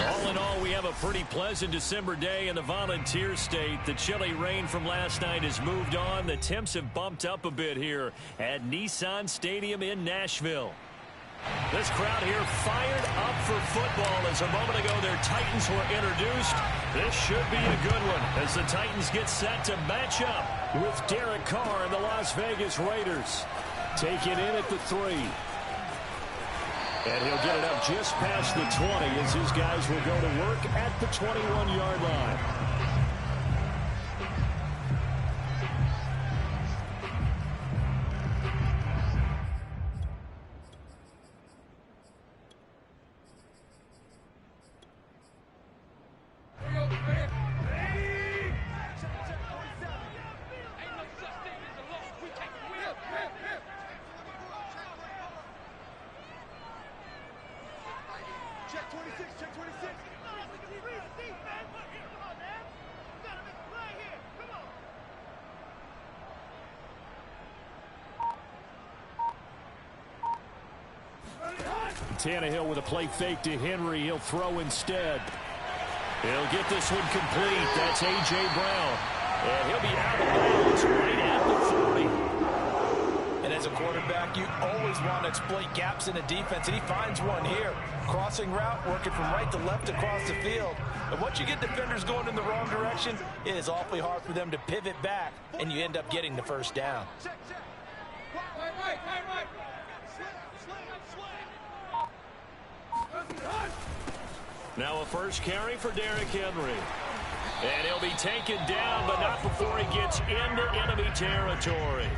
All in all, we have a pretty pleasant December day in the Volunteer State. The chilly rain from last night has moved on. The temps have bumped up a bit here at Nissan Stadium in Nashville. This crowd here fired up for football as a moment ago their Titans were introduced. This should be a good one as the Titans get set to match up with Derek Carr and the Las Vegas Raiders. Take it in at the 3. And he'll get it up just past the 20 as his guys will go to work at the 21-yard line. Tannehill with a play fake to Henry. He'll throw instead. He'll get this one complete. That's A.J. Brown. And he'll be out of bounds right at the 40. And as a quarterback, you always want to exploit gaps in the defense, and he finds one here. Crossing route, working from right to left across the field. And once you get defenders going in the wrong direction, it is awfully hard for them to pivot back, and you end up getting the first down. Now a first carry for Derrick Henry. And he'll be taken down, but not before he gets into enemy territory.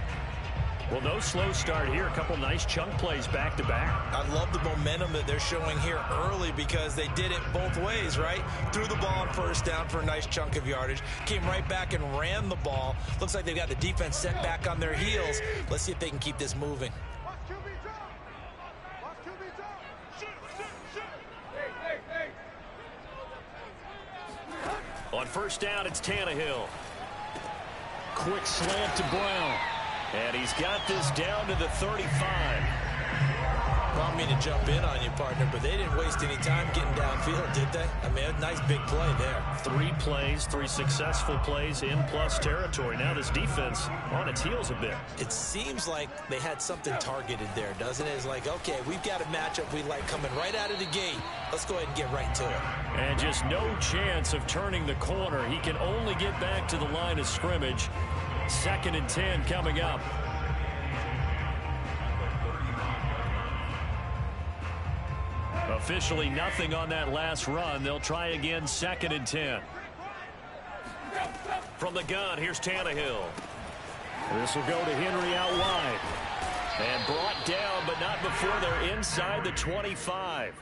Well, no slow start here. A couple nice chunk plays back-to-back. I love the momentum that they're showing here early because they did it both ways, right? Threw the ball on first down for a nice chunk of yardage. Came right back and ran the ball. Looks like they've got the defense set back on their heels. Let's see if they can keep this moving. On first down, it's Tannehill. Quick slant to Brown. And he's got this down to the 35. I don't mean to jump in on you, partner, but they didn't waste any time getting downfield, did they? I mean, a nice big play there. 3 plays, 3 successful plays in plus territory. Now this defense on its heels a bit. It seems like they had something targeted there, doesn't it? It's like, okay, we've got a matchup we like coming right out of the gate. Let's go ahead and get right to it. And just no chance of turning the corner. He can only get back to the line of scrimmage. 2nd and 10 coming up. Officially nothing on that last run. They'll try again 2nd and 10. From the gun, here's Tannehill. This will go to Henry out wide. And brought down, but not before they're inside the 25.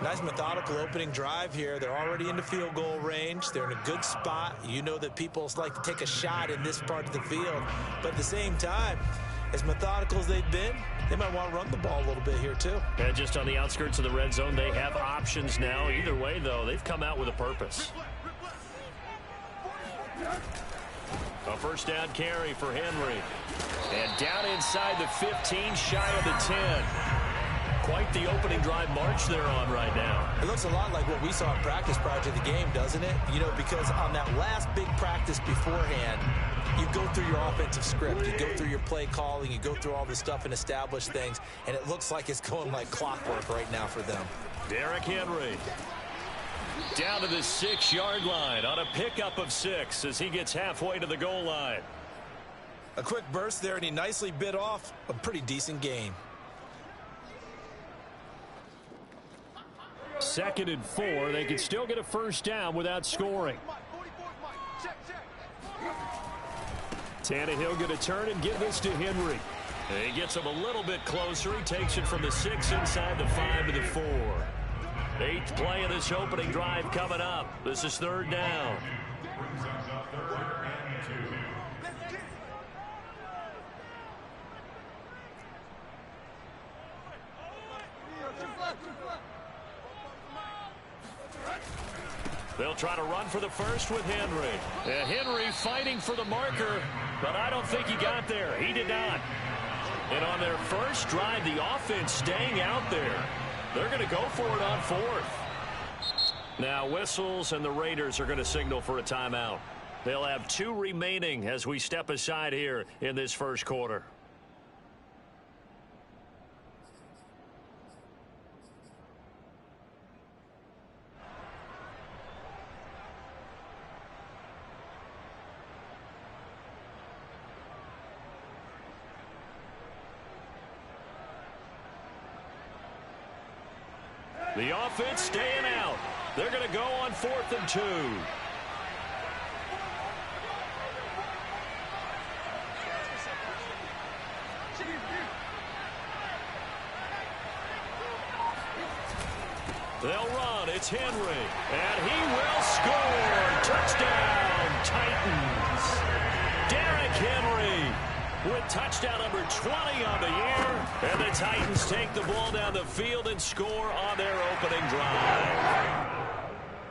Nice methodical opening drive here. They're already in the field goal range. They're in a good spot. You know that people like to take a shot in this part of the field. But at the same time, as methodical as they've been, they might want to run the ball a little bit here too. And just on the outskirts of the red zone, they have options now. Either way, though, they've come out with a purpose. A first down carry for Henry. And down inside the 15, shy of the 10. Quite the opening drive march they're on right now. It looks a lot like what we saw in practice prior to the game, doesn't it? You know, because on that last big practice beforehand, you go through your offensive script, you go through your play calling, you go through all this stuff and establish things, and it looks like it's going like clockwork right now for them. Derrick Henry down to the 6-yard line on a pickup of 6 as he gets halfway to the goal line. A quick burst there, and he nicely bit off a pretty decent gain. 2nd and 4. They can still get a first down without scoring. Tannehill going to turn and give this to Henry. He gets him a little bit closer. He takes it from the 6 inside the 5 to the 4. 8th play of this opening drive coming up. This is 3rd down. They'll try to run for the first with Henry. And Henry fighting for the marker, but I don't think he got there. He did not. And on their first drive, the offense staying out there. They're going to go for it on fourth. Now whistles, and the Raiders are going to signal for a timeout. They'll have 2 remaining as we step aside here in this first quarter. The offense staying out. They're going to go on 4th and 2. They'll run. It's Henry. And he will score. Touchdown, Titans. Derrick Henry with touchdown number 20 on the year. And the Titans take the ball down the field and score on their opening drive.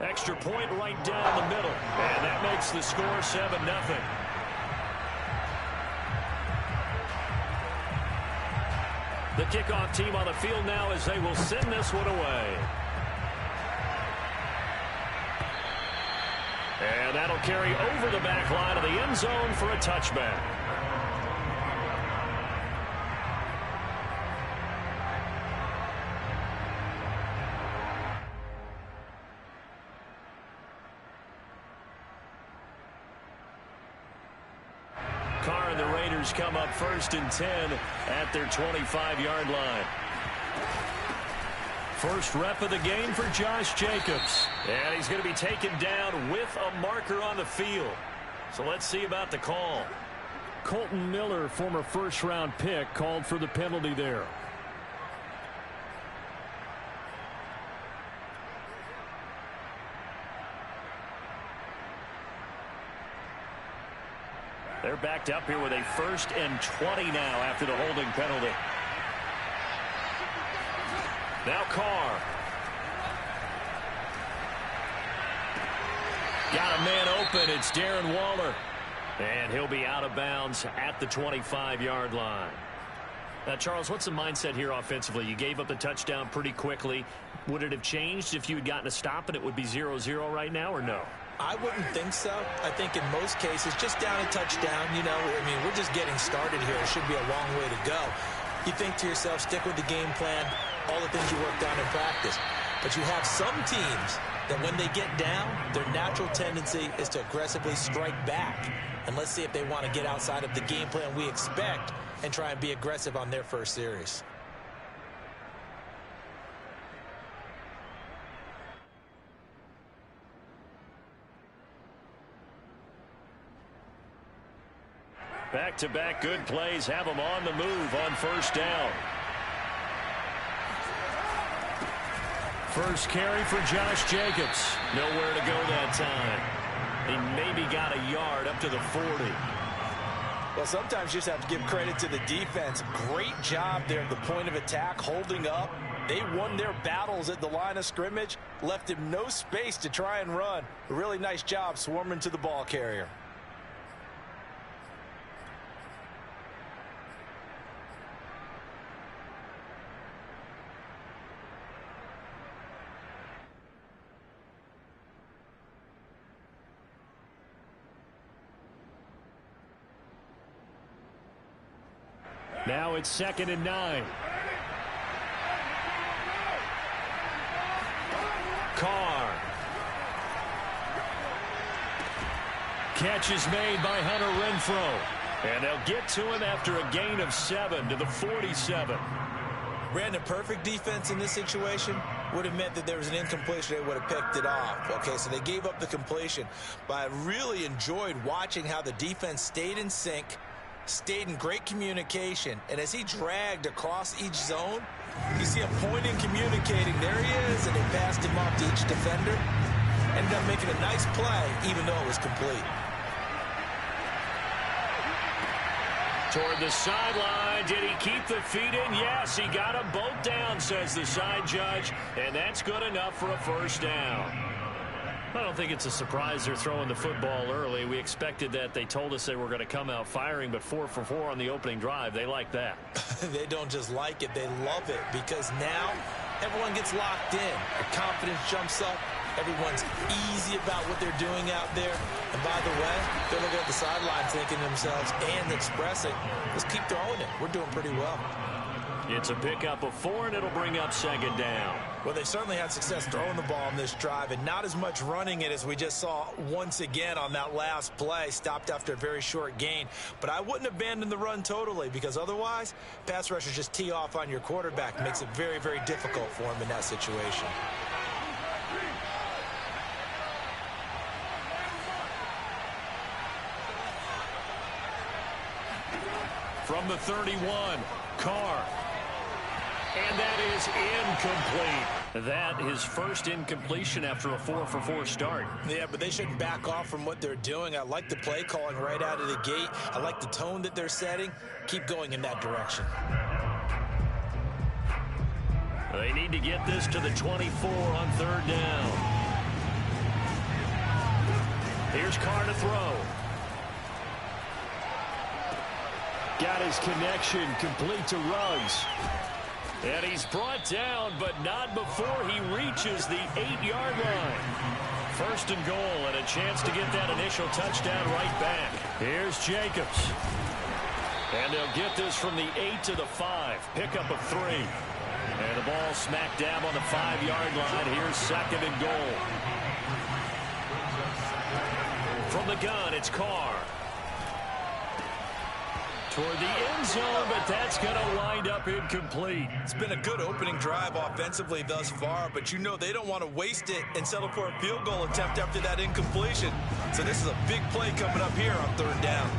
Extra point right down the middle. And that makes the score 7-0. The kickoff team on the field now as they will send this one away. And that'll carry over the back line of the end zone for a touchback. Carr and the Raiders come up 1st and 10 at their 25-yard line. First rep of the game for Josh Jacobs. And he's going to be taken down with a marker on the field. So let's see about the call. Colton Miller, former first-round pick, called for the penalty there. They're backed up here with a 1st and 20 now after the holding penalty. Now Carr. Got a man open. It's Darren Waller. And he'll be out of bounds at the 25-yard line. Now, Charles, what's the mindset here offensively? You gave up the touchdown pretty quickly. Would it have changed if you had gotten a stop and it would be 0-0 right now, or no? I wouldn't think so. I think in most cases, just down a touchdown, you know, I mean, we're just getting started here. It should be a long way to go. You think to yourself, stick with the game plan, all the things you worked on in practice. But you have some teams that when they get down, their natural tendency is to aggressively strike back. And let's see if they want to get outside of the game plan we expect and try and be aggressive on their first series. Back-to-back good plays have them on the move on 1st down. First carry for Josh Jacobs. Nowhere to go that time. He maybe got a yard up to the 40. Well, sometimes you just have to give credit to the defense. Great job there at the point of attack, holding up. They won their battles at the line of scrimmage, left him no space to try and run. A really nice job swarming to the ball carrier. Now it's 2nd and 9. Carr. Catch is made by Hunter Renfrow. And they'll get to him after a gain of 7 to the 47. Brandon, perfect defense in this situation would have meant that there was an incompletion. They would have picked it off. Okay, so they gave up the completion. But I really enjoyed watching how the defense stayed in sync, stayed in great communication, and as he dragged across each zone, you see him pointing, communicating. There he is, and they passed him off to each defender. Ended up making a nice play, even though it was complete. Toward the sideline. Did he keep the feet in? Yes, he got them both down, says the side judge, and that's good enough for a 1st down. I don't think it's a surprise they're throwing the football early. We expected that. They told us they were going to come out firing, but 4 for 4 on the opening drive. They like that. They don't just like it, they love it, because now everyone gets locked in. Their confidence jumps up. Everyone's easy about what they're doing out there. And by the way, they're looking at the sidelines thinking to themselves and expressing, let's keep throwing it. We're doing pretty well. It's a pickup of 4, and it'll bring up second down. Well, they certainly had success throwing the ball on this drive, and not as much running it as we just saw once again on that last play. Stopped after a very short gain. But I wouldn't abandon the run totally, because otherwise, pass rushers just tee off on your quarterback. Makes it very, very difficult for him in that situation. From the 31, Carr. And that is incomplete. That is first incompletion after a 4 for 4 start. Yeah, but they shouldn't back off from what they're doing. I like the play calling right out of the gate. I like the tone that they're setting. Keep going in that direction. They need to get this to the 24 on third down. Here's Carr to throw. Got his connection complete to Ruggs. And he's brought down, but not before he reaches the 8-yard line. First and goal, and a chance to get that initial touchdown right back. Here's Jacobs. And they'll get this from the 8 to the 5. Pickup of 3. And the ball smack dab on the 5-yard line. Here's second and goal. From the gun, it's Carr. Toward the end zone, but that's going to wind up incomplete. It's been a good opening drive offensively thus far, but you know they don't want to waste it and settle for a field goal attempt after that incompletion. So this is a big play coming up here on third down.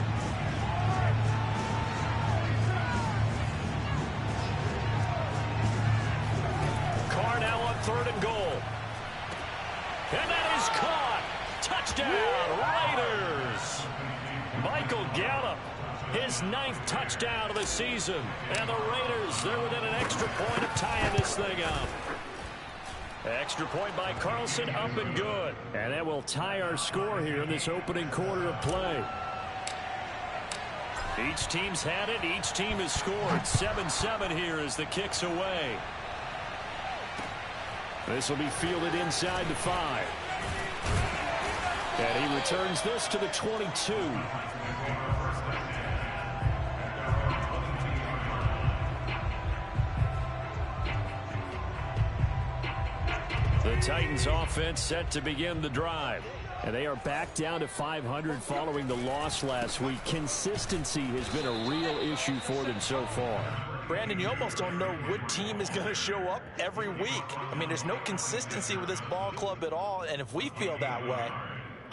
Carr now on third and goal. And that is caught. Touchdown, Raiders. Michael Gallup. His 9th touchdown of the season. And the Raiders, they're within an extra point of tying this thing up. Extra point by Carlson, up and good. And that will tie our score here in this opening quarter of play. Each team's had it. Each team has scored. 7-7 here as the kick's away. This will be fielded inside the 5. And he returns this to the 22. The Titans offense set to begin the drive. And they are back down to 500 following the loss last week. Consistency has been a real issue for them so far. Brandon, you almost don't know what team is going to show up every week. I mean, there's no consistency with this ball club at all. And if we feel that way,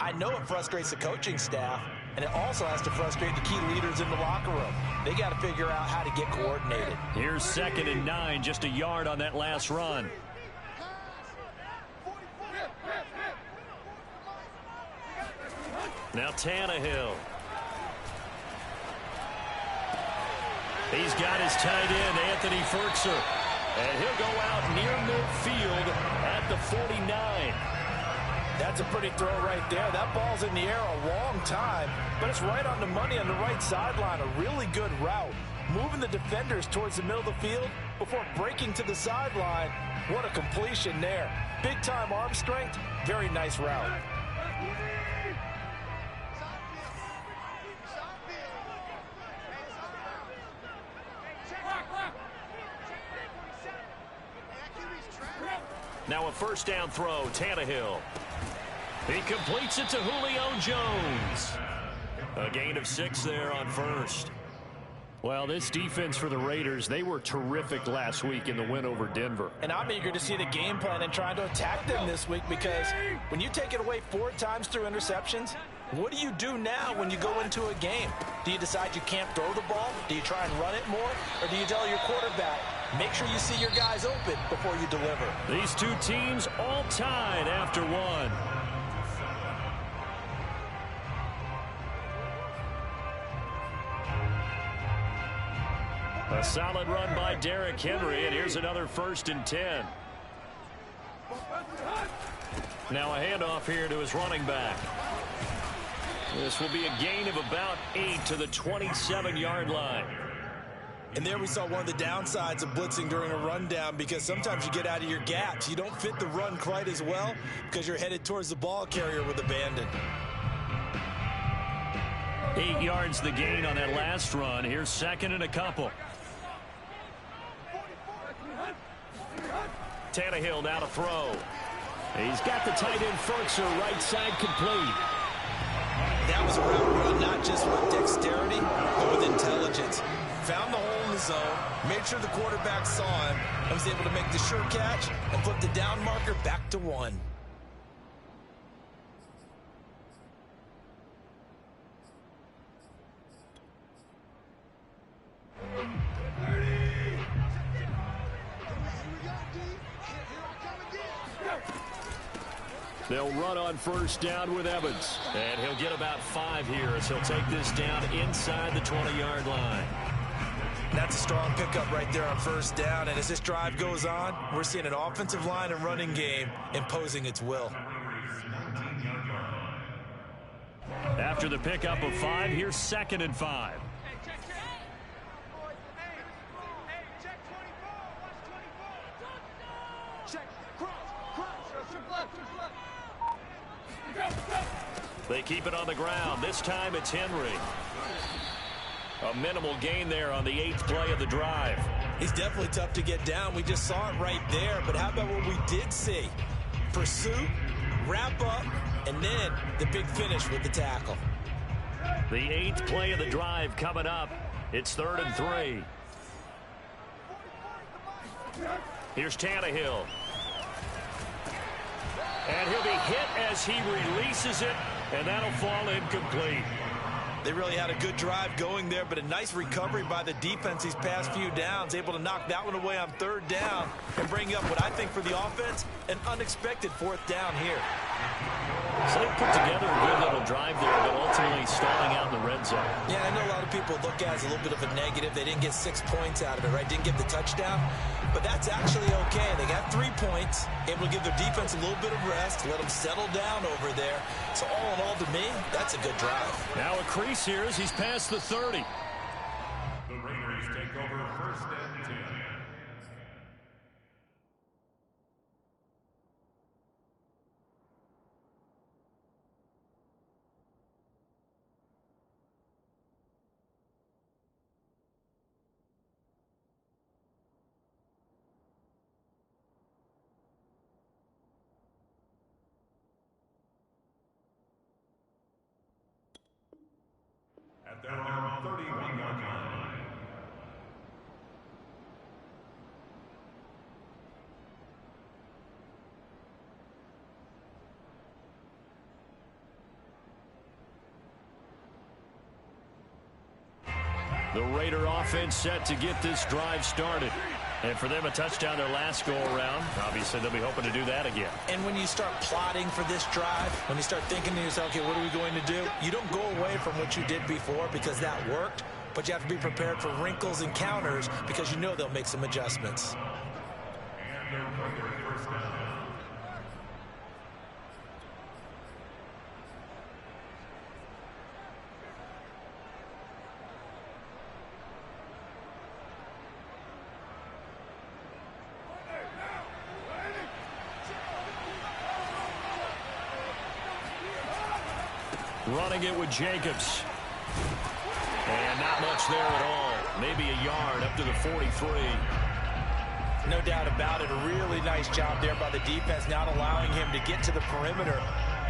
I know it frustrates the coaching staff. And it also has to frustrate the key leaders in the locker room. They got to figure out how to get coordinated. Here's 2nd and 9, just a yard on that last run. Now Tannehill. He's got his tight end, Anthony Ferkser. And he'll go out near midfield at the 49. That's a pretty throw right there. That ball's in the air a long time, but it's right on the money on the right sideline. A really good route. Moving the defenders towards the middle of the field before breaking to the sideline. What a completion there. Big-time arm strength. Very nice route. Now a first down throw, Tannehill. He completes it to Julio Jones. A gain of 6 there on first. Well, this defense for the Raiders, they were terrific last week in the win over Denver. And I'm eager to see the game plan and trying to attack them this week, because when you take it away 4 times through interceptions, what do you do now when you go into a game? Do you decide you can't throw the ball? Do you try and run it more? Or do you tell your quarterback, make sure you see your guys open before you deliver? These two teams all tied after one. A solid run by Derrick Henry, and here's another 1st and 10. Now a handoff here to his running back. This will be a gain of about 8 to the 27-yard line. And there we saw one of the downsides of blitzing during a rundown, because sometimes you get out of your gaps. You don't fit the run quite as well because you're headed towards the ball carrier with abandon. 8 yards the gain on that last run. Here's second and a couple. Tannehill now to throw. He's got the tight end Fertzer right side complete. That was a route run, not just with dexterity, but with intelligence. Found the hole in the zone, made sure the quarterback saw him, and was able to make the sure catch and flip the down marker back to 1. They'll run on first down with Evans. And he'll get about 5 here as he'll take this down inside the 20-yard line. That's a strong pickup right there on first down. And as this drive goes on, we're seeing an offensive line and running game imposing its will. After the pickup of 5, here's second and 5. They keep it on the ground. This time it's Henry. A minimal gain there on the 8th play of the drive. He's definitely tough to get down. We just saw it right there. But how about what we did see? Pursuit, wrap up, and then the big finish with the tackle. The 8th play of the drive coming up. It's 3rd and 3. Here's Tannehill. And he'll be hit as he releases it, and that'll fall incomplete. They really had a good drive going there, but a nice recovery by the defense these past few downs, able to knock that one away on 3rd down and bring up what I think for the offense, an unexpected 4th down here. So they put together a good little drive there, but ultimately stalling out in the red zone. Yeah, I know a lot of people look at it as a little bit of a negative. They didn't get 6 points out of it, right? Didn't get the touchdown. But that's actually okay. They got 3 points, able to give their defense a little bit of rest, let them settle down over there. So all in all, to me, that's a good drive. Now a crease here as he's past the 30. The Raiders take over 1st and 10. At their own 31-yard line. The Raider offense set to get this drive started. And for them, a touchdown their last go-around. Obviously, they'll be hoping to do that again. And when you start plotting for this drive, when you start thinking to yourself, okay, what are we going to do? You don't go away from what you did before because that worked, but you have to be prepared for wrinkles and counters because you know they'll make some adjustments. And their Raider 1st down. Running it with Jacobs. And not much there at all. Maybe a yard up to the 43. No doubt about it. A really nice job there by the defense, not allowing him to get to the perimeter.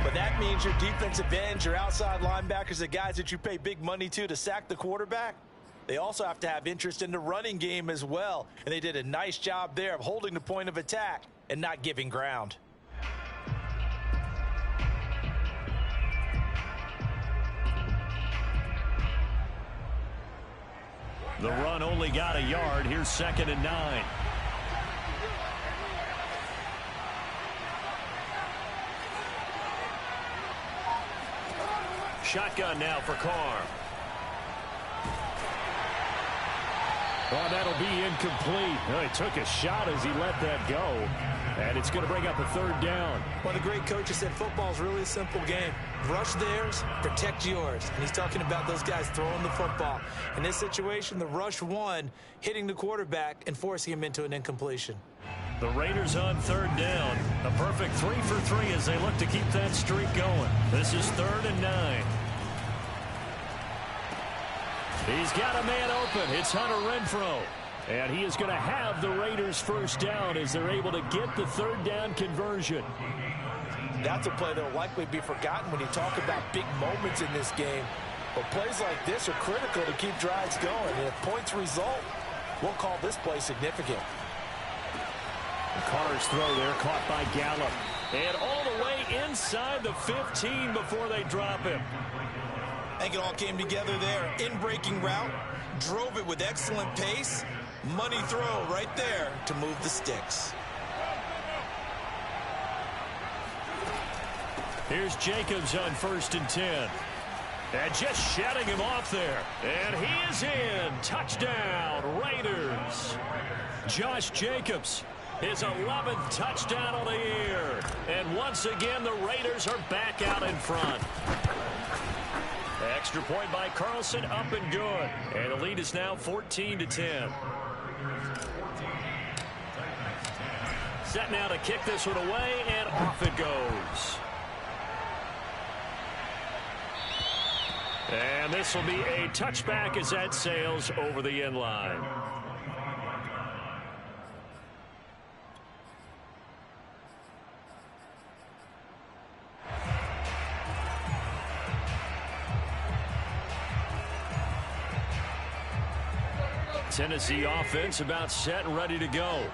But that means your defensive ends, your outside linebackers, the guys that you pay big money to sack the quarterback, they also have to have interest in the running game as well. And they did a nice job there of holding the point of attack and not giving ground. The run only got a yard. Here's 2nd and 9. Shotgun now for Carr. Oh, that'll be incomplete. Oh, he took a shot as he let that go. And it's going to bring up a third down. One of the great coaches said football's really a simple game. Rush theirs, protect yours. And he's talking about those guys throwing the football. In this situation, the rush won, hitting the quarterback and forcing him into an incompletion. The Raiders on third down. A perfect 3 for 3 as they look to keep that streak going. This is 3rd and 9. He's got a man open. It's Hunter Renfrow. And he is going to have the Raiders first down as they're able to get the third down conversion. That's a play that will likely be forgotten when you talk about big moments in this game. But plays like this are critical to keep drives going. And if points result, we'll call this play significant. Carter's throw there caught by Gallup. And all the way inside the 15 before they drop him. I think it all came together there. In-breaking route, drove it with excellent pace. Money throw right there to move the sticks. Here's Jacobs on 1st and 10. And just shutting him off there. And he is in. Touchdown, Raiders. Josh Jacobs, his 11th touchdown of the year. And once again, the Raiders are back out in front. Extra point by Carlson, up and good. And the lead is now 14-10. Set now to kick this one away, and off it goes. And this will be a touchback as that sails over the end line. Tennessee offense about set and ready to go.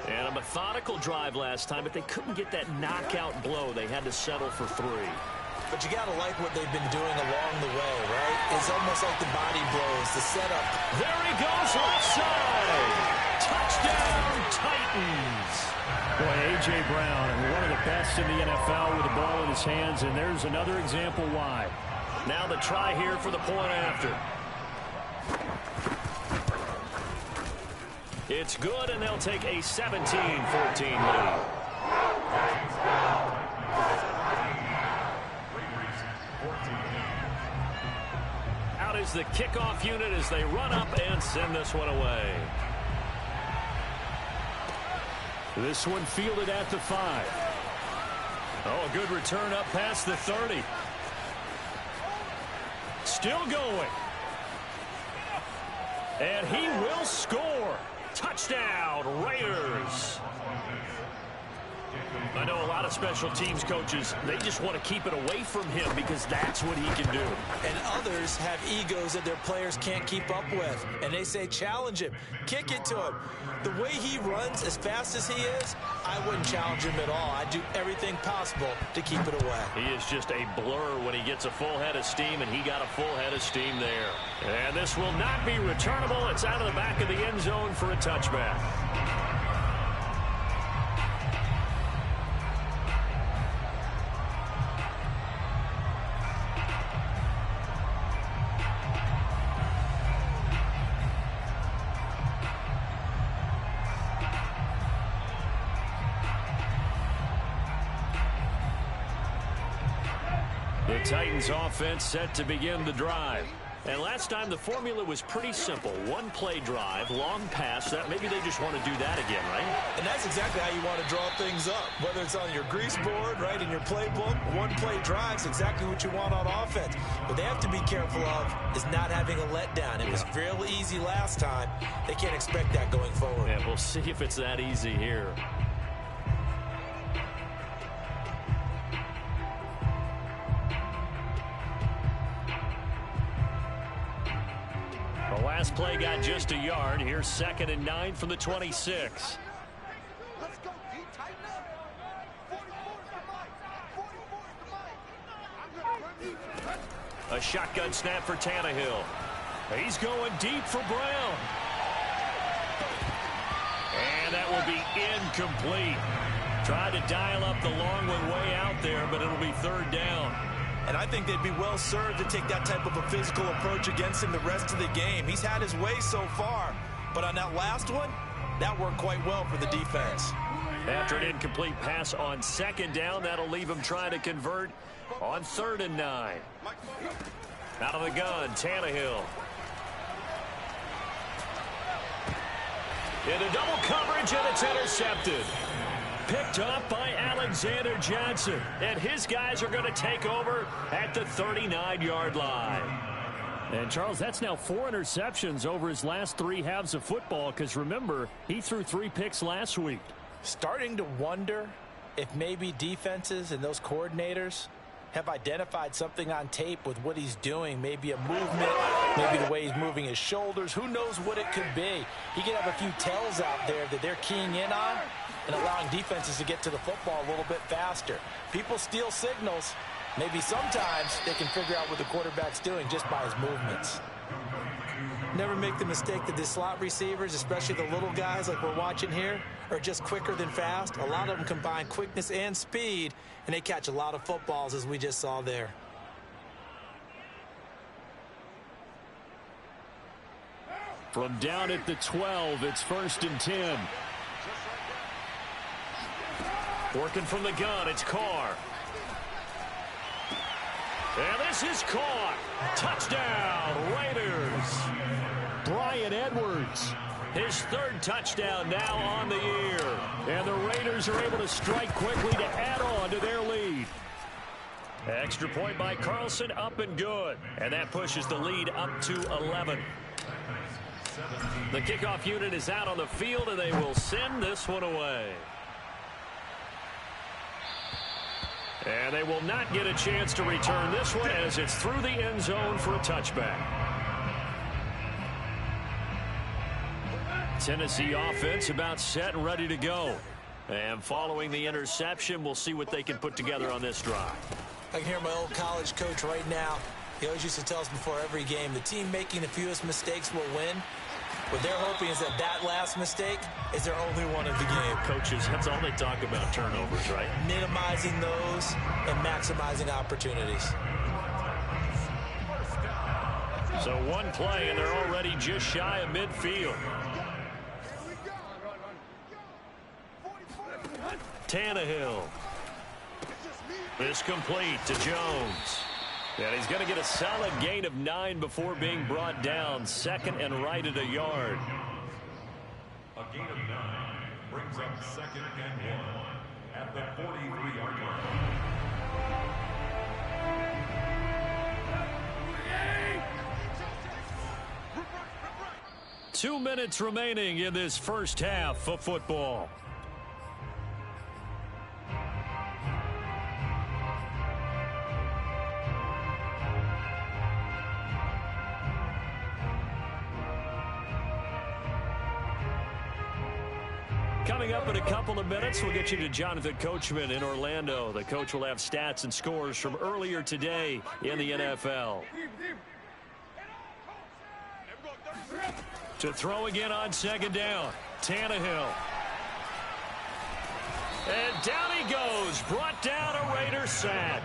And a methodical drive last time, but they couldn't get that knockout blow. They had to settle for 3. But you got to like what they've been doing along the way, right? It's almost like the body blows, the setup. There he goes, left side. Touchdown, Titans. Boy, A.J. Brown, one of the best in the NFL with the ball in his hands, and there's another example why. Now the try here for the point after. It's good, and they'll take a 17-14 lead. Out is the kickoff unit as they run up and send this one away. This one fielded at the 5. Oh, a good return up past the 30. Still going. And he will score. Touchdown, Raiders. I know a lot of special teams coaches, they just want to keep it away from him because that's what he can do. And others have egos that their players can't keep up with. And they say, challenge him, kick it to him. The way he runs as fast as he is, I wouldn't challenge him at all. I'd do everything possible to keep it away. He is just a blur when he gets a full head of steam, and he got a full head of steam there. And this will not be returnable. It's out of the back of the end zone for a touchback. The Titans offense set to begin the drive. And last time the formula was pretty simple. One play drive, long pass. That maybe they just want to do that again, right? And that's exactly how you want to draw things up. Whether it's on your grease board, right, in your playbook, one play drive's exactly what you want on offense. What they have to be careful of is not having a letdown. It was real easy last time. They can't expect that going forward. And we'll see if it's that easy here. The last play got just a yard. Here's 2nd and 9 from the 26. Let's go, D. Tighten up. 44 A shotgun snap for Tannehill. He's going deep for Brown. And that will be incomplete. Tried to dial up the long one way out there, but it'll be 3rd down. And I think they'd be well served to take that type of a physical approach against him the rest of the game. He's had his way so far. But on that last one, that worked quite well for the defense. After an incomplete pass on second down, that'll leave him trying to convert on 3rd and 9. Out of the gun, Tannehill. Into double coverage, and it's intercepted. Picked up by Alexander Johnson. And his guys are going to take over at the 39-yard line. And, Charles, that's now 4 interceptions over his last 3 halves of football, because, remember, he threw 3 picks last week. Starting to wonder if maybe defenses and those coordinators have identified something on tape with what he's doing. Maybe a movement, maybe the way he's moving his shoulders. Who knows what it could be? He could have a few tells out there that they're keying in on and allowing defenses to get to the football a little bit faster. People steal signals. Maybe sometimes they can figure out what the quarterback's doing just by his movements. Never make the mistake that the slot receivers, especially the little guys like we're watching here, are just quicker than fast. A lot of them combine quickness and speed, and they catch a lot of footballs, as we just saw there. From down at the 12, it's 1st and 10. Working from the gun, it's Carr. And this is caught. Touchdown, Raiders. Bryan Edwards. His 3rd touchdown now on the year. And the Raiders are able to strike quickly to add on to their lead. Extra point by Carlson, up and good. And that pushes the lead up to 11. The kickoff unit is out on the field, and they will send this one away. And they will not get a chance to return this one as it's through the end zone for a touchback. Tennessee offense about set and ready to go. And following the interception, we'll see what they can put together on this drive. I can hear my old college coach right now. He always used to tell us before every game, the team making the fewest mistakes will win. What they're hoping is that last mistake is their only one of the game. Coaches, that's all they talk about, turnovers, right? Minimizing those and maximizing opportunities. So one play, and they're already just shy of midfield. Tannehill. This complete to Jones. And he's going to get a solid gain of 9 before being brought down. 2nd and right at a yard. A gain of 9 brings up 2nd and 1 at the 43-yard line. 2 minutes remaining in this first half of football. Coming up in a couple of minutes, we'll get you to Jonathan Coachman in Orlando. The coach will have stats and scores from earlier today in the NFL. To throw again on 2nd down, Tannehill. And down he goes, brought down a Raider sack.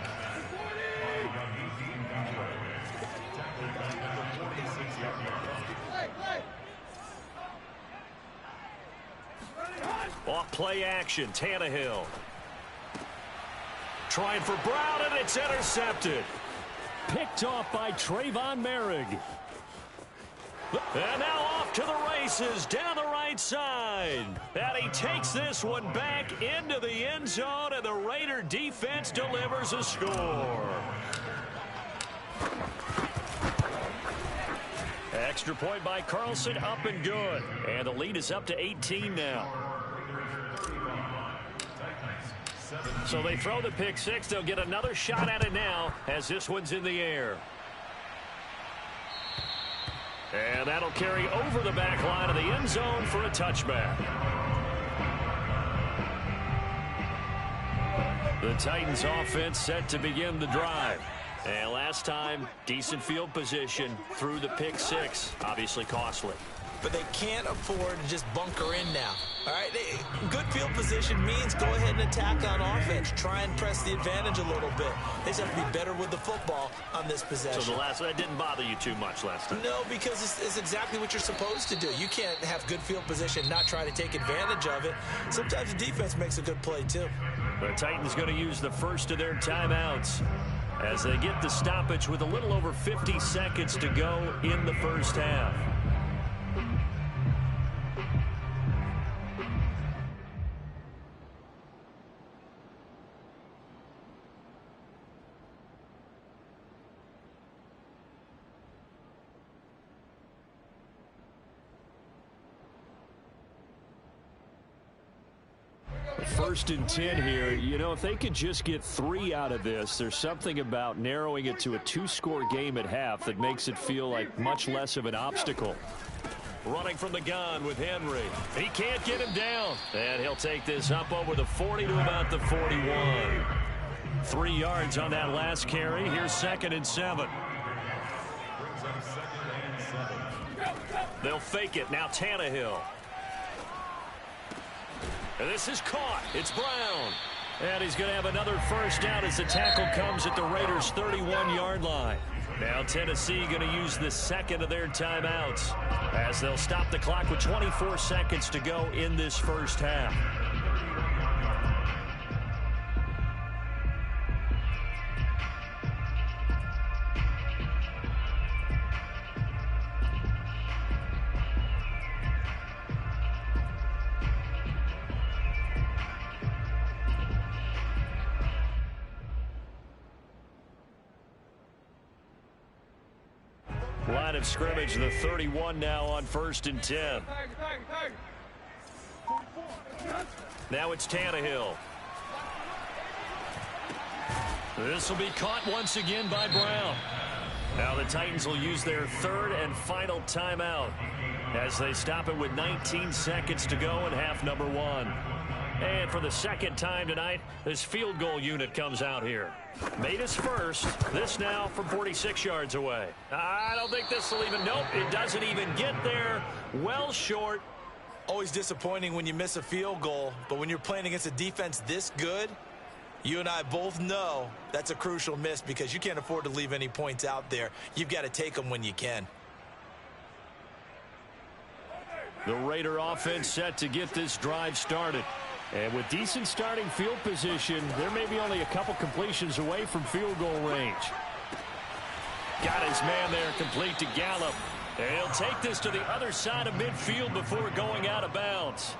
Off play action, Tannehill. Trying for Brown, and it's intercepted. Picked off by Trayvon Merrick. And now off to the races down the right side. And he takes this one back into the end zone, and the Raider defense delivers a score. Extra point by Carlson, up and good. And the lead is up to 18 now. So they throw the pick six. They'll get another shot at it now as this one's in the air. And that'll carry over the back line of the end zone for a touchback. The Titans offense set to begin the drive. And last time, decent field position through the pick six. Obviously costly. But they can't afford to just bunker in now. All right, good field position means go ahead and attack on offense. Try and press the advantage a little bit. They just have to be better with the football on this possession. So that didn't bother you too much last time? No, because it's exactly what you're supposed to do. You can't have good field position and not try to take advantage of it. Sometimes the defense makes a good play, too. The Titans going to use the first of their timeouts as they get the stoppage with a little over 50 seconds to go in the first half. First and 10 here. You know, if they could just get 3 out of this, there's something about narrowing it to a 2-score game at half that makes it feel like much less of an obstacle. Running from the gun with Henry. He can't get him down. And he'll take this up over the 40 to about the 41. 3 yards on that last carry. Here's 2nd and 7. They'll fake it. Now Tannehill. And this is caught. It's Brown. And he's going to have another first down as the tackle comes at the Raiders' 31-yard line. Now Tennessee going to use the second of their timeouts as they'll stop the clock with 24 seconds to go in this first half. Line of scrimmage, the 31 now on 1st and 10. Now it's Tannehill. This will be caught once again by Brown. Now the Titans will use their 3rd and final timeout as they stop it with 19 seconds to go in half number 1. And for the second time tonight, this field goal unit comes out here. Made his first. This now from 46 yards away. I don't think this will even, nope, it doesn't even get there. Well short. Always disappointing when you miss a field goal, but when you're playing against a defense this good, you and I both know that's a crucial miss because you can't afford to leave any points out there. You've got to take them when you can. The Raider offense set to get this drive started. And with decent starting field position, there may be only a couple completions away from field goal range. Got his man there, complete to Gallup. And he'll take this to the other side of midfield before going out of bounds.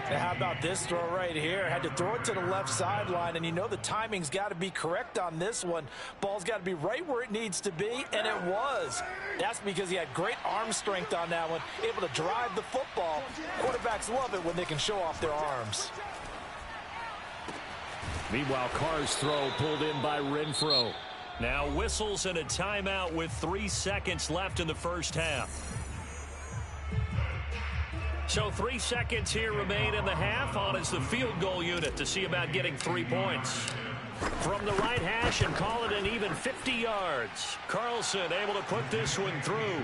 Now how about this throw right here? Had to throw it to the left sideline, and you know the timing's got to be correct on this one. Ball's got to be right where it needs to be, and it was. That's because he had great arm strength on that one, able to drive the football. Quarterbacks love it when they can show off their arms. Meanwhile, Carr's throw pulled in by Renfro. Now whistles and a timeout with 3 seconds left in the first half. So 3 seconds here remain in the half. On is the field goal unit to see about getting 3 points. From the right hash and call it an even 50 yards. Carlson able to put this one through.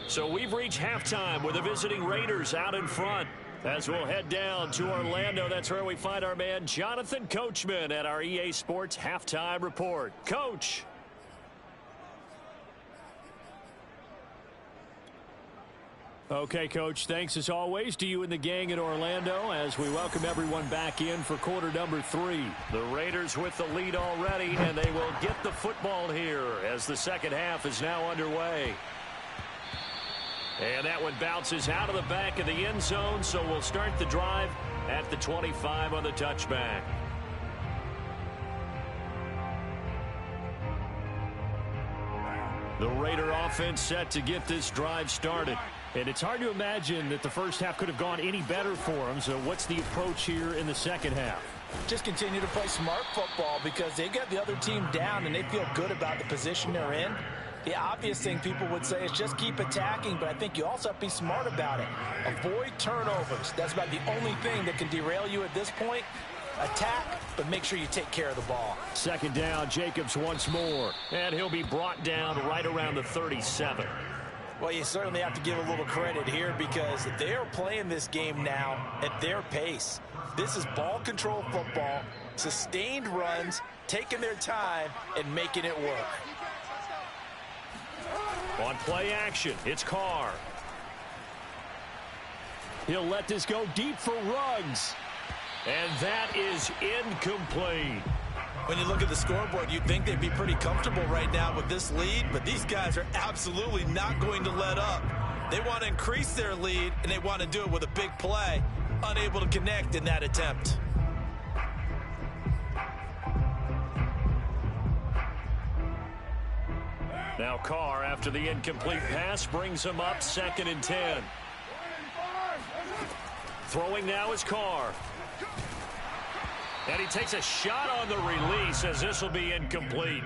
So we've reached halftime with the visiting Raiders out in front. As we'll head down to Orlando, that's where we find our man Jonathan Coachman at our EA Sports Halftime Report. Coach. Okay, Coach, thanks as always to you and the gang in Orlando as we welcome everyone back in for quarter number 3. The Raiders with the lead already, and they will get the football here as the second half is now underway. And that one bounces out of the back of the end zone, so we'll start the drive at the 25 on the touchback. The Raider offense set to get this drive started. And it's hard to imagine that the first half could have gone any better for them. So what's the approach here in the second half? Just continue to play smart football because they got the other team down and they feel good about the position they're in. The obvious thing people would say is just keep attacking, but I think you also have to be smart about it. Avoid turnovers. That's about the only thing that can derail you at this point. Attack, but make sure you take care of the ball. Second down, Jacobs once more. And he'll be brought down right around the 37. Well, you certainly have to give a little credit here because they are playing this game now at their pace. This is ball control football, sustained runs, taking their time and making it work. On play action, it's Carr. He'll let this go deep for Ruggs. And that is incomplete. When you look at the scoreboard, you'd think they'd be pretty comfortable right now with this lead, but these guys are absolutely not going to let up. They want to increase their lead, and they want to do it with a big play. Unable to connect in that attempt. Now Carr, after the incomplete pass, brings him up 2nd and 10. Throwing now is Carr. And he takes a shot on the release as this will be incomplete.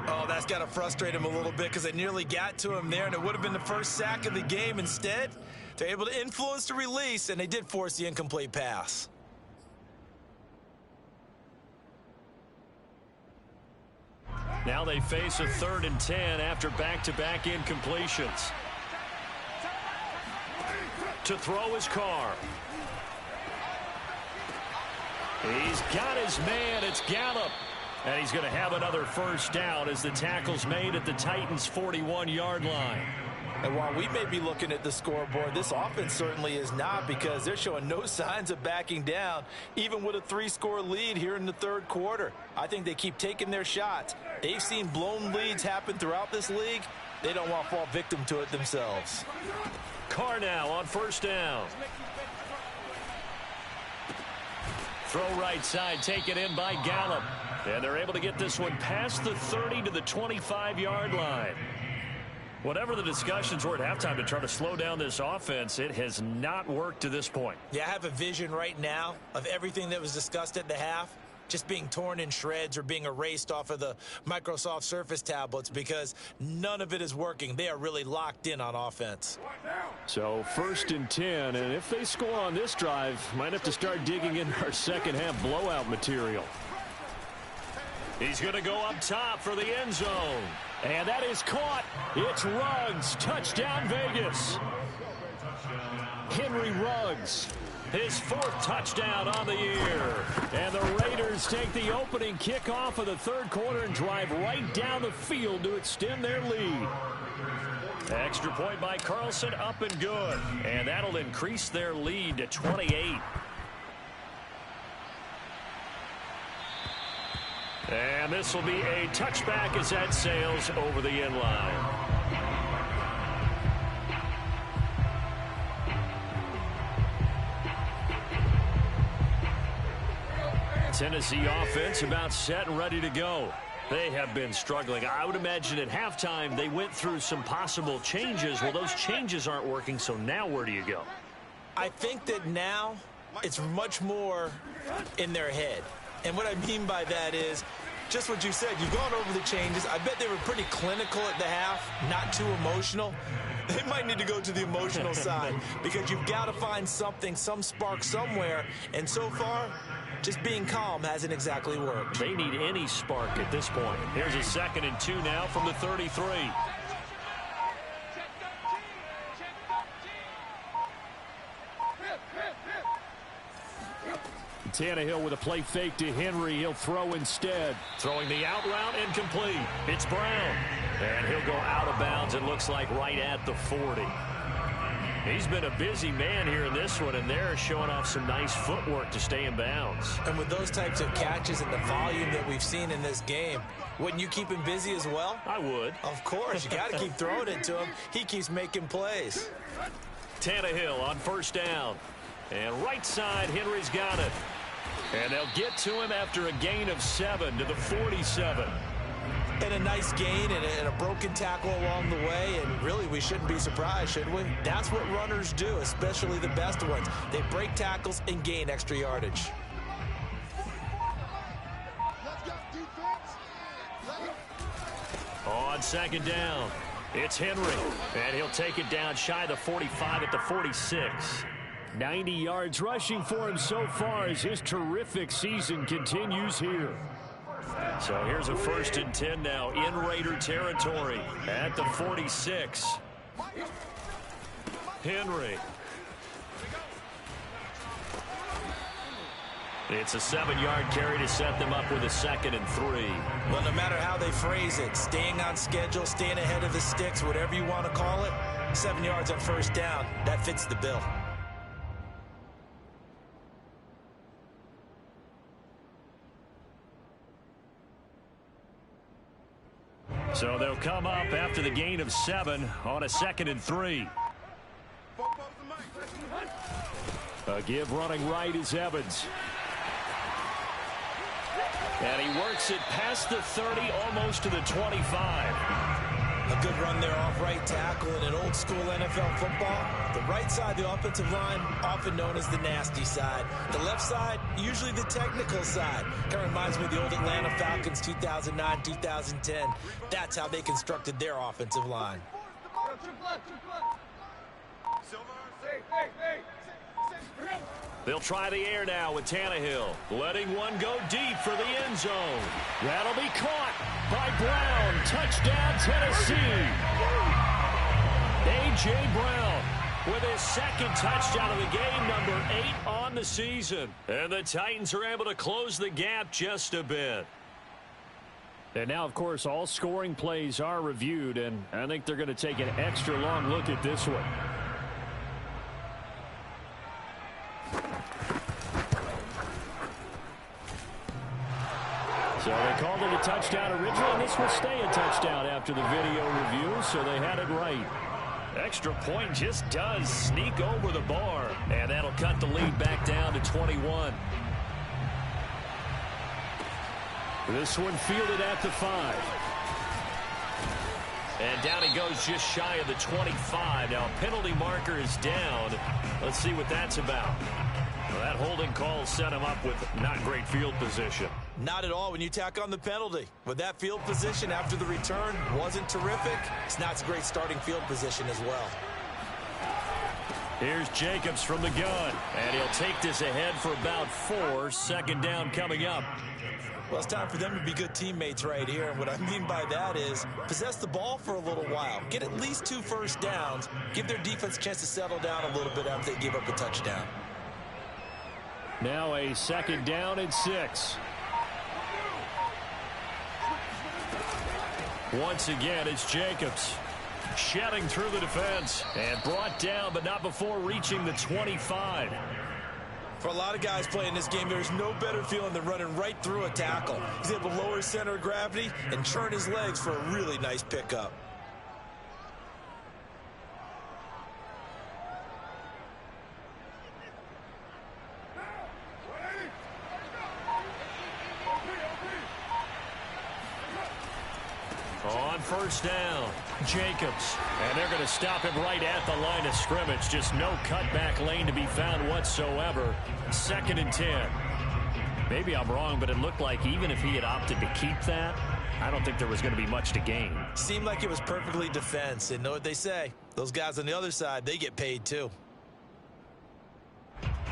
Oh, that's got to frustrate him a little bit because they nearly got to him there, and it would have been the first sack of the game. Instead, they're able to influence the release, and they did force the incomplete pass. Now they face a 3rd and 10 after back-to-back incompletions. To throw is Carr. He's got his man. It's Gallup. And he's going to have another first down as the tackle's made at the Titans' 41-yard line. And while we may be looking at the scoreboard, this offense certainly is not because they're showing no signs of backing down, even with a 3-score lead here in the 3rd quarter. I think they keep taking their shots. They've seen blown leads happen throughout this league. They don't want to fall victim to it themselves. Carr now on 1st down. Throw right side, taken in by Gallup. And they're able to get this one past the 30 to the 25-yard line. Whatever the discussions were at halftime to try to slow down this offense, it has not worked to this point. Yeah, I have a vision right now of everything that was discussed at the half just being torn in shreds or being erased off of the Microsoft Surface tablets because none of it is working. They are really locked in on offense. So 1st and 10, and if they score on this drive, might have to start digging in our second-half blowout material. He's going to go up top for the end zone. And that is caught. It's Ruggs. Touchdown, Vegas. Henry Ruggs. His 4th touchdown on the year. And the Raiders take the opening kickoff of the 3rd quarter and drive right down the field to extend their lead. Extra point by Carlson, up and good. And that'll increase their lead to 28. And this will be a touchback as that sails over the end line. Tennessee offense about set and ready to go. They have been struggling. I would imagine at halftime they went through some possible changes. Well, those changes aren't working, so now where do you go? I think that now it's much more in their head. And what I mean by that is just what you said. You've gone over the changes. I bet they were pretty clinical at the half, not too emotional. They might need to go to the emotional side because you've got to find something, some spark somewhere. And so far, just being calm hasn't exactly worked. They need any spark at this point. Here's a 2nd and 2 now from the 33. Tannehill with a play fake to Henry. He'll throw instead. Throwing the out route, incomplete. It's Brown. And he'll go out of bounds, it looks like, right at the 40. He's been a busy man here in this one, and they're showing off some nice footwork to stay in bounds. And with those types of catches and the volume that we've seen in this game, wouldn't you keep him busy as well? I would. Of course. You got to keep throwing it to him. He keeps making plays. Tannehill on 1st down. And right side, Henry's got it. And they'll get to him after a gain of 7 to the 47. And a nice gain and a broken tackle along the way, and really we shouldn't be surprised, should we? That's what runners do, especially the best ones. They break tackles and gain extra yardage. On 2nd down, it's Henry, and he'll take it down shy of the 45 at the 46. 90 yards rushing for him so far as his terrific season continues here. So here's a 1st and 10 now in Raider territory at the 46. Henry. It's a 7-yard carry to set them up with a 2nd and 3. Well, no matter how they phrase it, staying on schedule, staying ahead of the sticks, whatever you want to call it, 7 yards on first down, that fits the bill. So they'll come up after the gain of 7 on a 2nd and 3. A give running right is Evans. And he works it past the 30, almost to the 25. A good run there off right tackle in an old school NFL football. The right side of the offensive line, often known as the nasty side. The left side, usually the technical side. Kind of reminds me of the old Atlanta Falcons 2009, 2010. That's how they constructed their offensive line. They'll try the air now with Tannehill. Letting one go deep for the end zone. That'll be caught by Brown. Touchdown, Tennessee. A.J. Brown with his 2nd touchdown of the game, number 8 on the season. And the Titans are able to close the gap just a bit. And now, of course, all scoring plays are reviewed, and I think they're going to take an extra long look at this one. So they called it a touchdown originally, and this will stay a touchdown after the video review, so they had it right. Extra point just does sneak over the bar, and that'll cut the lead back down to 21. This one fielded at the 5. And down he goes just shy of the 25. Now a penalty marker is down. Let's see what that's about. Well, that holding call set him up with not great field position. Not at all when you tack on the penalty. With that field position after the return wasn't terrific, it's not a great starting field position as well. Here's Jacobs from the gun, and he'll take this ahead for about 4. 2nd down coming up. Well, it's time for them to be good teammates right here. And what I mean by that is possess the ball for a little while. Get at least 2 first downs. Give their defense a chance to settle down a little bit after they give up a touchdown. Now a 2nd down and 6. Once again, it's Jacobs. Shedding through the defense and brought down, but not before reaching the 25. For a lot of guys playing this game, there's no better feeling than running right through a tackle. He's able to lower his center of gravity and churn his legs for a really nice pickup. On first down, Jacobs. And they're going to stop him right at the line of scrimmage. Just no cutback lane to be found whatsoever. 2nd and 10. Maybe I'm wrong, but it looked like even if he had opted to keep that, I don't think there was going to be much to gain. Seemed like it was perfectly defense. And know what they say? Those guys on the other side, they get paid too.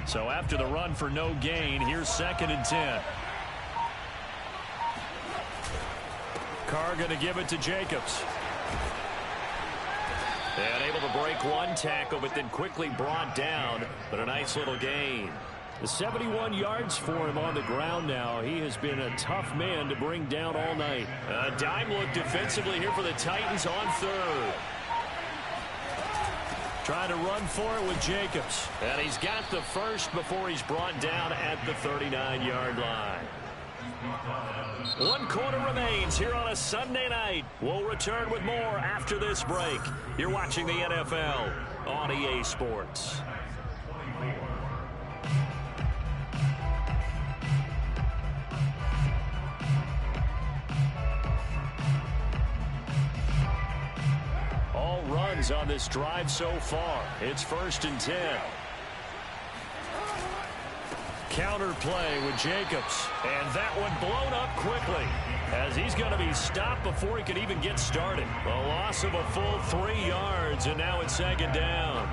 So after the run for no gain, here's 2nd and 10. Carr going to give it to Jacobs. And able to break one tackle, but then quickly brought down. But a nice little gain. The 71 yards for him on the ground now. He has been a tough man to bring down all night. A dime look defensively here for the Titans on 3rd. Trying to run for it with Jacobs. And he's got the first before he's brought down at the 39-yard line. 1 quarter remains here on a Sunday night. We'll return with more after this break. You're watching the NFL on EA Sports. All runs on this drive so far. It's 1st and 10. Counter play with Jacobs, and that one blown up quickly as he's going to be stopped before he could even get started. A loss of a full 3 yards, and now it's 2nd down.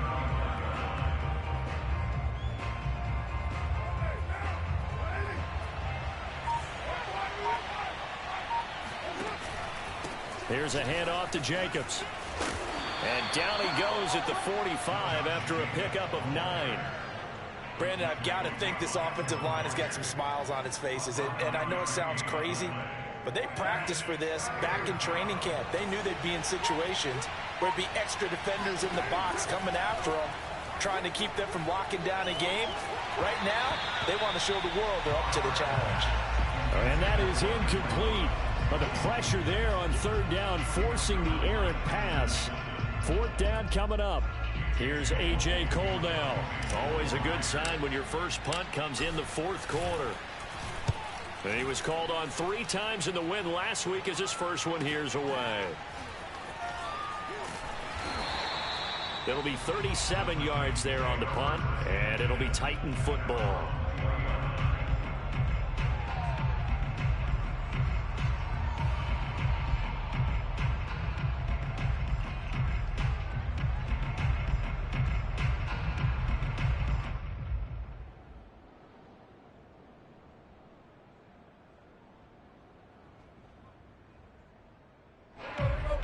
Here's a handoff to Jacobs. And down he goes at the 45 after a pickup of 9. Brandon, I've got to think this offensive line has got some smiles on its faces. And I know it sounds crazy, but they practiced for this back in training camp. They knew they'd be in situations where there'd be extra defenders in the box coming after them, trying to keep them from locking down a game. Right now, they want to show the world they're up to the challenge. And that is incomplete. But the pressure there on third down, forcing the errant pass. Fourth down coming up. Here's A.J. Cole now. Always a good sign when your first punt comes in the fourth quarter. And he was called on 3 times in the win last week as his first one here's away. It'll be 37 yards there on the punt, and it'll be Titan football.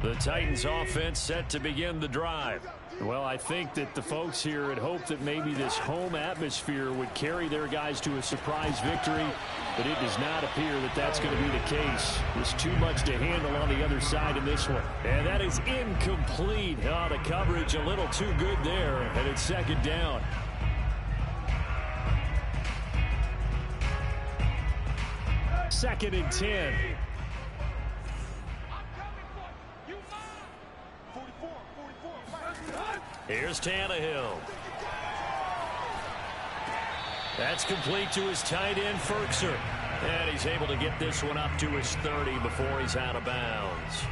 The Titans offense set to begin the drive. Well, I think that the folks here had hoped that maybe this home atmosphere would carry their guys to a surprise victory, but it does not appear that that's going to be the case. There's too much to handle on the other side in this one. And that is incomplete. Oh, the coverage a little too good there, and it's second down. Second and 10. Here's Tannehill. That's complete to his tight end, Ferkser. And he's able to get this one up to his 30 before he's out of bounds.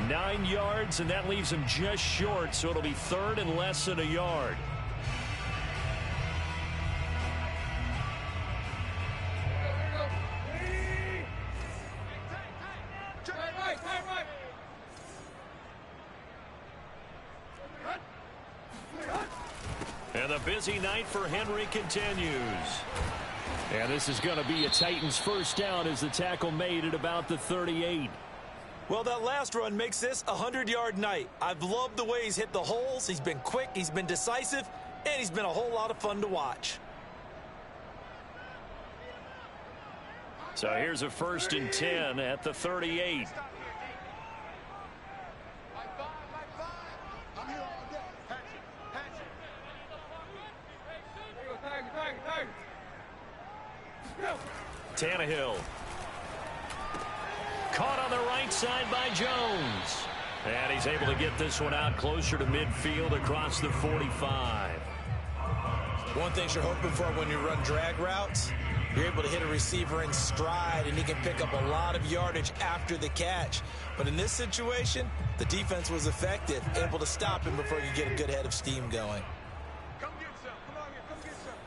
9 yards, and that leaves him just short, so it'll be third and less than a yard. And the busy night for Henry continues. And this is going to be a Titans first down as the tackle made at about the 38. Well, that last run makes this a 100-yard night. I've loved the way he's hit the holes. He's been quick, he's been decisive, and he's been a whole lot of fun to watch. So here's a 1st and 10 at the 38. Tannehill. Caught on the right side by Jones. And he's able to get this one out closer to midfield across the 45. One thing you're hoping for when you run drag routes, you're able to hit a receiver in stride, and he can pick up a lot of yardage after the catch. But in this situation, the defense was effective, able to stop him before he could get a good head of steam going. Come get some. Come on here. Come get some.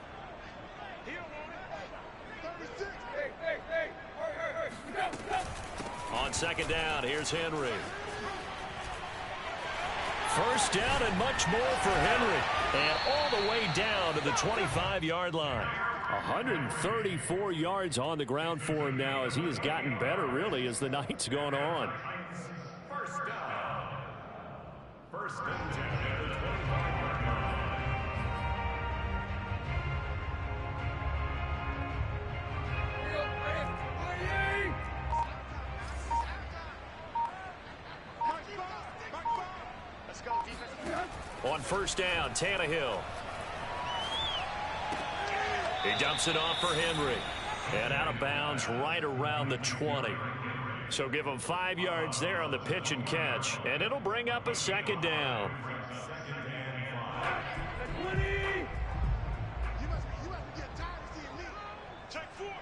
He don't want it. 36. Hey. Hurry. On second down, here's Henry. First down and much more for Henry. And all the way down to the 25-yard line. 134 yards on the ground for him now as he has gotten better, really, as the night's gone on. First down. First and 10 at the 25-yard line. Let's go, defense. On first down, Tannehill. He dumps it off for Henry. And out of bounds right around the 20. So give him 5 yards there on the pitch and catch. And it'll bring up a second down. You must be getting tired of seeing me. Take four.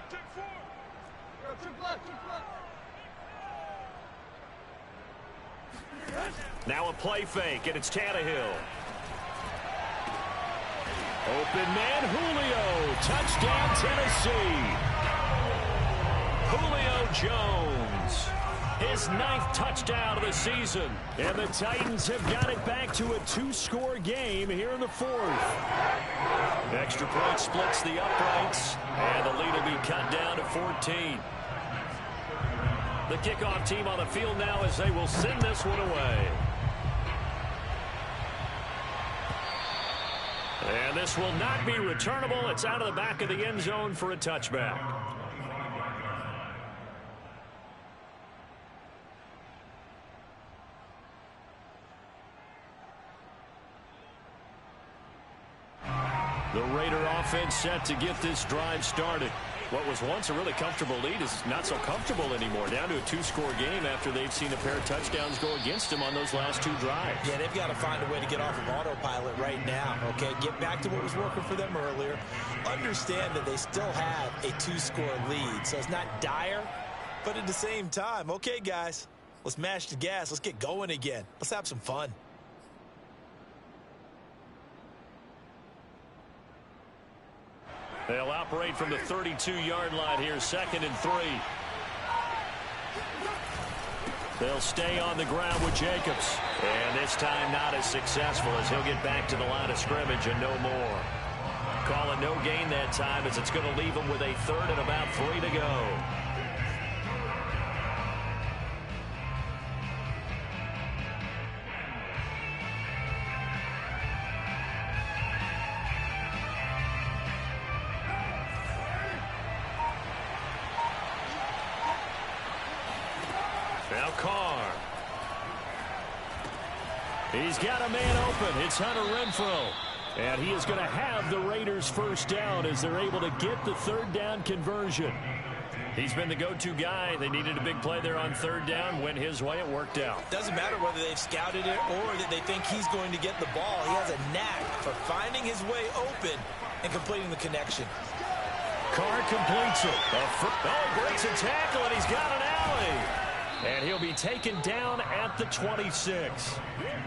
Now a play fake, and it's Tannehill. Open man, Julio. Touchdown, Tennessee. Julio Jones. His 9th touchdown of the season. And the Titans have got it back to a 2-score game here in the 4th. Extra point splits the uprights, and the lead will be cut down to 14. The kickoff team on the field now as they will send this one away. And this will not be returnable. It's out of the back of the end zone for a touchback. The Raider offense set to get this drive started. What was once a really comfortable lead is not so comfortable anymore. Down to a 2-score game after they've seen a pair of touchdowns go against them on those last 2 drives. Yeah, they've got to find a way to get off of autopilot right now, okay? Get back to what was working for them earlier. Understand that they still have a 2-score lead, so it's not dire, but at the same time, okay, guys, let's mash the gas. Let's get going again. Let's have some fun. They'll operate from the 32-yard line here, 2nd and 3. They'll stay on the ground with Jacobs. And this time not as successful as he'll get back to the line of scrimmage and no more. Calling no gain that time as it's going to leave him with a 3rd and about 3 to go. Now Carr. He's got a man open. It's Hunter Renfrow. And he is going to have the Raiders first down as they're able to get the 3rd down conversion. He's been the go-to guy. They needed a big play there on 3rd down. Went his way. It worked out. Doesn't matter whether they've scouted it or that they think he's going to get the ball. He has a knack for finding his way open and completing the connection. Carr completes it. Breaks a tackle, and he's got an alley. And he'll be taken down at the 26.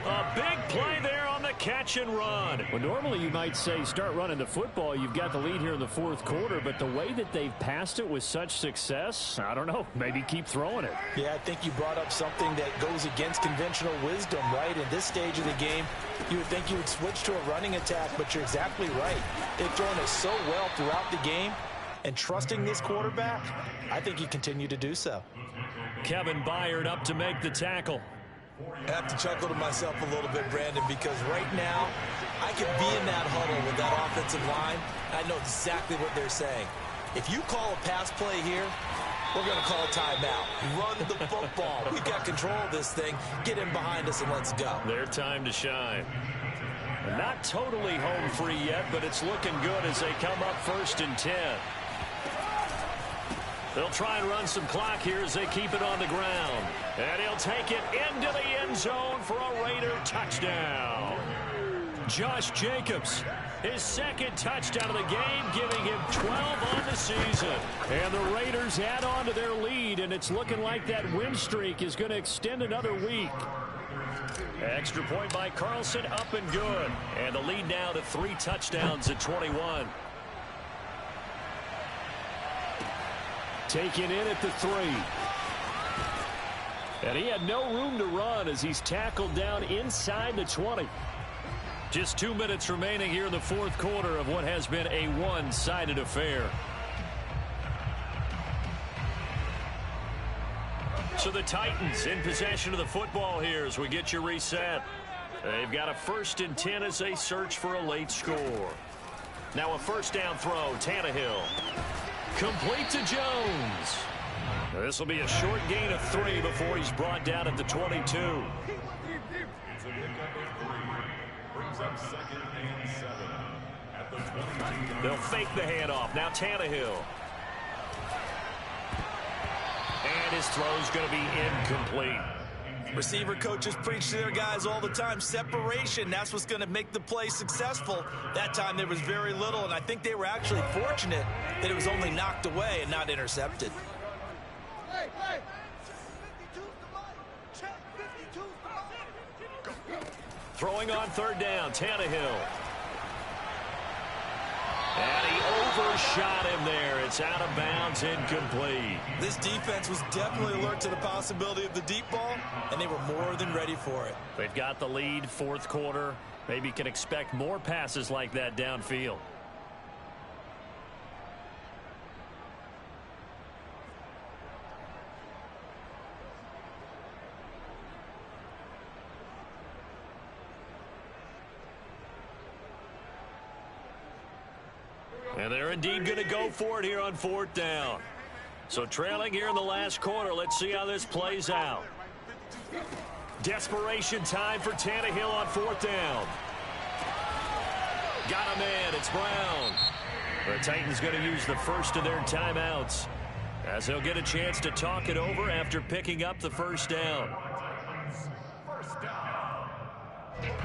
A big play there on the catch and run. Well, normally you might say start running the football. You've got the lead here in the 4th quarter, but the way that they've passed it with such success, I don't know, maybe keep throwing it. Yeah, I think you brought up something that goes against conventional wisdom, right? In this stage of the game, you would think you would switch to a running attack, but you're exactly right. They've thrown it so well throughout the game, and trusting this quarterback, I think you continue to do so. Kevin Byard up to make the tackle. I have to chuckle to myself a little bit, Brandon, because right now I could be in that huddle with that offensive line. I know exactly what they're saying. If you call a pass play here, we're going to call a timeout. Run the football. We've got control of this thing. Get in behind us and let's go. Their time to shine. Not totally home free yet, but it's looking good as they come up 1st and 10. They'll try and run some clock here as they keep it on the ground. And he'll take it into the end zone for a Raider touchdown. Josh Jacobs, his 2nd touchdown of the game, giving him 12 on the season. And the Raiders add on to their lead, and it's looking like that win streak is going to extend another week. Extra point by Carlson, up and good. And the lead now to 3 touchdowns at 21. Taken in at the 3. And he had no room to run as he's tackled down inside the 20. Just 2 minutes remaining here in the 4th quarter of what has been a one-sided affair. So the Titans in possession of the football here as we get you reset. They've got a 1st and 10 as they search for a late score. Now a 1st down throw, Tannehill. Complete to Jones. This will be a short gain of 3 before he's brought down at the 22. It's a pickup of 3. Brings up 2nd and 7 at the 22. They'll fake the handoff. Now Tannehill. And his throw's going to be incomplete. Receiver coaches preach to their guys all the time. Separation, that's what's going to make the play successful. That time there was very little, and I think they were actually fortunate that it was only knocked away and not intercepted. Hey, hey. Throwing on 3rd down, Tannehill. And he overshot him there. It's out of bounds, incomplete. This defense was definitely alert to the possibility of the deep ball, and they were more than ready for it. They've got the lead, 4th quarter. Maybe can expect more passes like that downfield. And they're indeed going to go for it here on 4th down. So trailing here in the last quarter. Let's see how this plays out. Desperation time for Tannehill on 4th down. Got a man. It's Brown. The Titans going to use the first of their timeouts as they'll get a chance to talk it over after picking up the first down. First down. First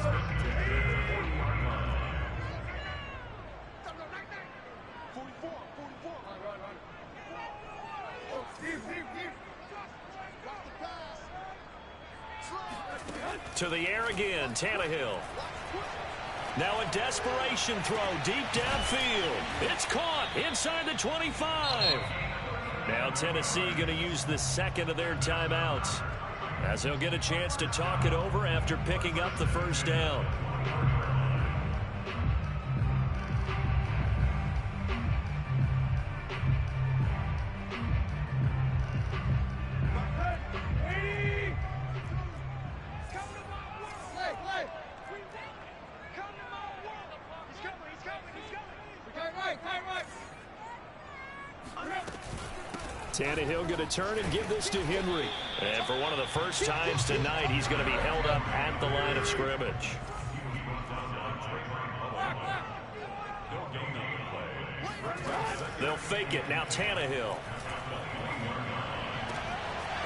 and 10, 40-yard line. 44. Oh, Steve. Got the pass. To the air again, Tannehill. Now a desperation throw deep downfield. It's caught inside the 25. Now Tennessee going to use the second of their timeouts as they'll get a chance to talk it over after picking up the first down. Tannehill going to turn and give this to Henry. And for one of the first times tonight, he's going to be held up at the line of scrimmage. They'll fake it. Now Tannehill.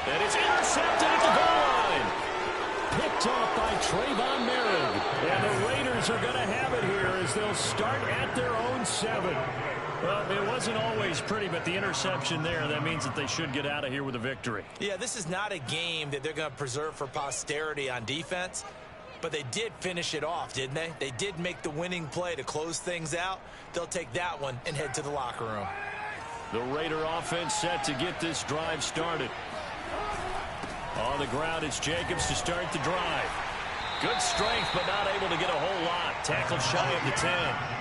And it's intercepted at the goal line. Picked off by Trayvon Merritt. And the Raiders are going to have it here as they'll start at their own 7. Well, it wasn't always pretty, but the interception there, that means that they should get out of here with a victory. Yeah, this is not a game that they're going to preserve for posterity on defense, but they did finish it off, didn't they? They did make the winning play to close things out. They'll take that one and head to the locker room. The Raider offense set to get this drive started. On the ground, it's Jacobs to start the drive. Good strength, but not able to get a whole lot. Tackle shy of the 10.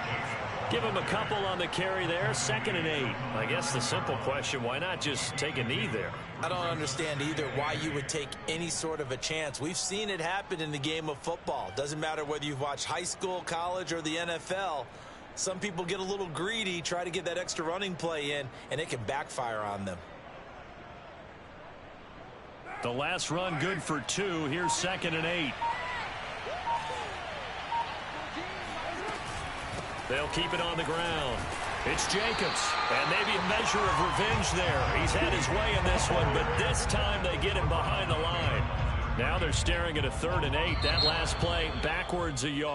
Give him a couple on the carry there. 2nd and 8. I guess the simple question, why not just take a knee there? I don't understand either why you would take any sort of a chance. We've seen it happen in the game of football. Doesn't matter whether you've watched high school, college, or the NFL. Some people get a little greedy, try to get that extra running play in, and it can backfire on them. The last run good for 2. Here's 2nd and 8. They'll keep it on the ground. It's Jacobs, and maybe a measure of revenge there. He's had his way in this one, but this time they get him behind the line. Now they're staring at a 3rd and 8. That last play backwards a yard.